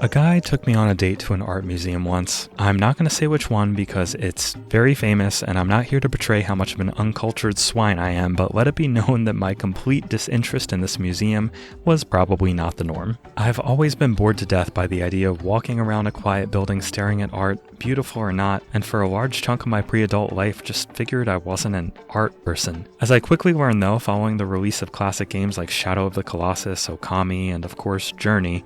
A guy took me on a date to an art museum once. I'm not going to say which one because it's very famous and I'm not here to portray how much of an uncultured swine I am, but let it be known that my complete disinterest in this museum was probably not the norm. I've always been bored to death by the idea of walking around a quiet building staring at art, beautiful or not, and for a large chunk of my pre-adult life just figured I wasn't an art person. As I quickly learned though, following the release of classic games like Shadow of the Colossus, Okami, and of course Journey,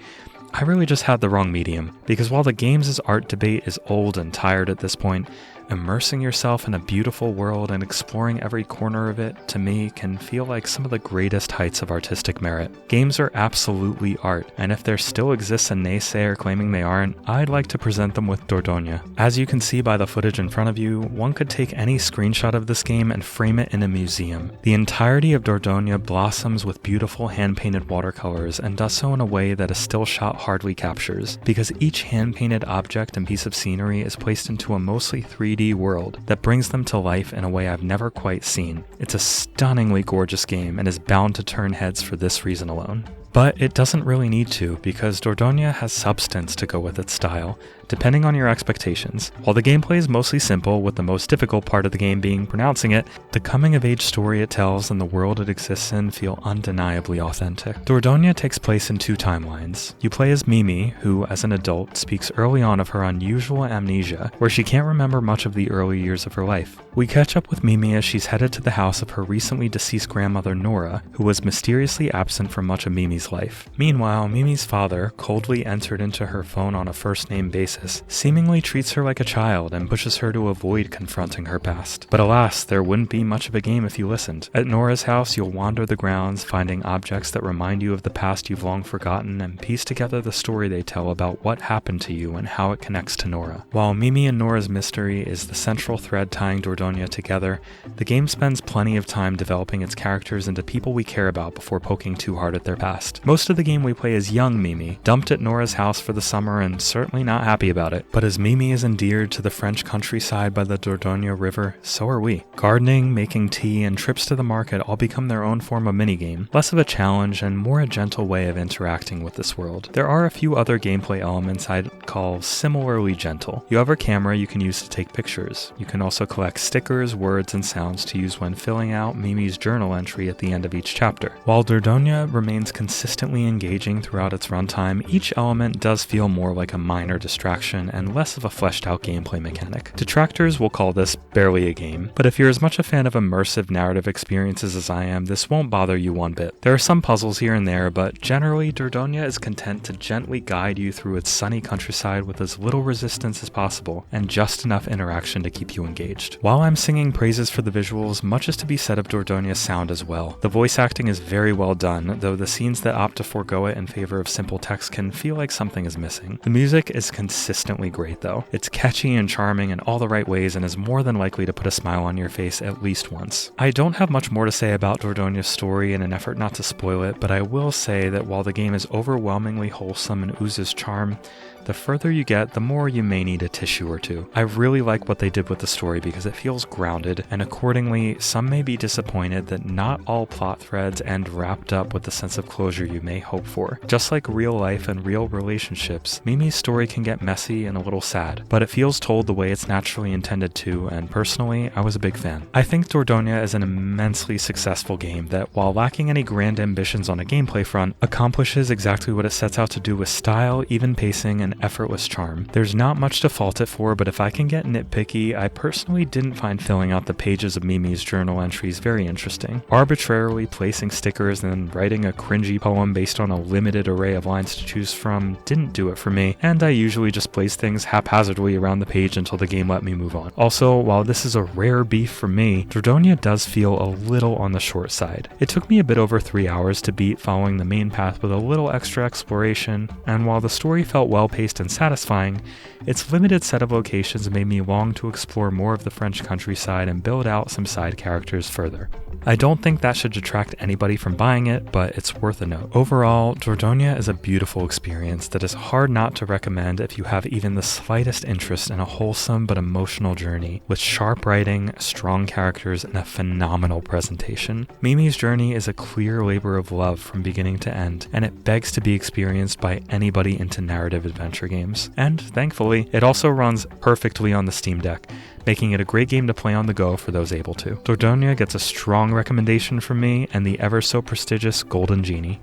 I really just had the wrong medium, because while the games' art debate is old and tired at this point, immersing yourself in a beautiful world and exploring every corner of it, to me, can feel like some of the greatest heights of artistic merit. Games are absolutely art, and if there still exists a naysayer claiming they aren't, I'd like to present them with Dordogne. As you can see by the footage in front of you, one could take any screenshot of this game and frame it in a museum. The entirety of Dordogne blossoms with beautiful hand-painted watercolors and does so in a way that a still shot hardly captures, because each hand-painted object and piece of scenery is placed into a mostly 3D world that brings them to life in a way I've never quite seen. It's a stunningly gorgeous game and is bound to turn heads for this reason alone. But it doesn't really need to, because Dordogne has substance to go with its style, depending on your expectations. While the gameplay is mostly simple, with the most difficult part of the game being pronouncing it, the coming-of-age story it tells and the world it exists in feel undeniably authentic. Dordogne takes place in two timelines. You play as Mimi, who, as an adult, speaks early on of her unusual amnesia, where she can't remember much of the early years of her life. We catch up with Mimi as she's headed to the house of her recently deceased grandmother Nora, who was mysteriously absent for much of Mimi's life. Meanwhile, Mimi's father, coldly entered into her phone on a first-name basis, seemingly treats her like a child and pushes her to avoid confronting her past. But alas, there wouldn't be much of a game if you listened. At Nora's house, you'll wander the grounds, finding objects that remind you of the past you've long forgotten, and piece together the story they tell about what happened to you and how it connects to Nora. While Mimi and Nora's mystery is the central thread tying Dordogne together, the game spends plenty of time developing its characters into people we care about before poking too hard at their past. Most of the game we play as young Mimi, dumped at Nora's house for the summer and certainly not happy about it. But as Mimi is endeared to the French countryside by the Dordogne River, so are we. Gardening, making tea, and trips to the market all become their own form of minigame, less of a challenge and more a gentle way of interacting with this world. There are a few other gameplay elements I'd call similarly gentle. You have a camera you can use to take pictures. You can also collect stickers, words, and sounds to use when filling out Mimi's journal entry at the end of each chapter. While Dordogne remains consistently engaging throughout its runtime, each element does feel more like a minor distraction and less of a fleshed out gameplay mechanic. Detractors will call this barely a game, but if you're as much a fan of immersive narrative experiences as I am, this won't bother you one bit. There are some puzzles here and there, but generally Dordogne is content to gently guide you through its sunny countryside with as little resistance as possible and just enough interaction to keep you engaged. While I'm singing praises for the visuals, much is to be said of Dordogne sound as well. The voice acting is very well done, though the scenes that opt to forego it in favor of simple text can feel like something is missing. The music is consistently great though. It's catchy and charming in all the right ways and is more than likely to put a smile on your face at least once. I don't have much more to say about Dordogne's story in an effort not to spoil it, but I will say that while the game is overwhelmingly wholesome and oozes charm, the further you get, the more you may need a tissue or two. I really like what they did with the story because it feels grounded, and accordingly, some may be disappointed that not all plot threads end wrapped up with the sense of closure you may hope for. Just like real life and real relationships, Mimi's story can get messy and a little sad, but it feels told the way it's naturally intended to, and personally, I was a big fan. I think Dordogne is an immensely successful game that, while lacking any grand ambitions on a gameplay front, accomplishes exactly what it sets out to do with style, even pacing, and effortless charm. There's not much to fault it for, but if I can get nitpicky, I personally didn't find filling out the pages of Mimi's journal entries very interesting. Arbitrarily placing stickers and then writing a cringy poem based on a limited array of lines to choose from didn't do it for me, and I usually just place things haphazardly around the page until the game let me move on. Also, while this is a rare beef for me, Dordogne does feel a little on the short side. It took me a bit over 3 hours to beat following the main path with a little extra exploration, and while the story felt well paced and satisfying, its limited set of locations made me long to explore more of the French countryside and build out some side characters further. I don't think that should detract anybody from buying it, but it's worth a note. note. Overall, Dordogne is a beautiful experience that is hard not to recommend if you have even the slightest interest in a wholesome but emotional journey with sharp writing, strong characters, and a phenomenal presentation. Mimi's journey is a clear labor of love from beginning to end, and it begs to be experienced by anybody into narrative adventure games. And thankfully, it also runs perfectly on the Steam Deck, making it a great game to play on the go for those able to. Dordogne gets a strong recommendation from me and the ever so prestigious Golden Genie.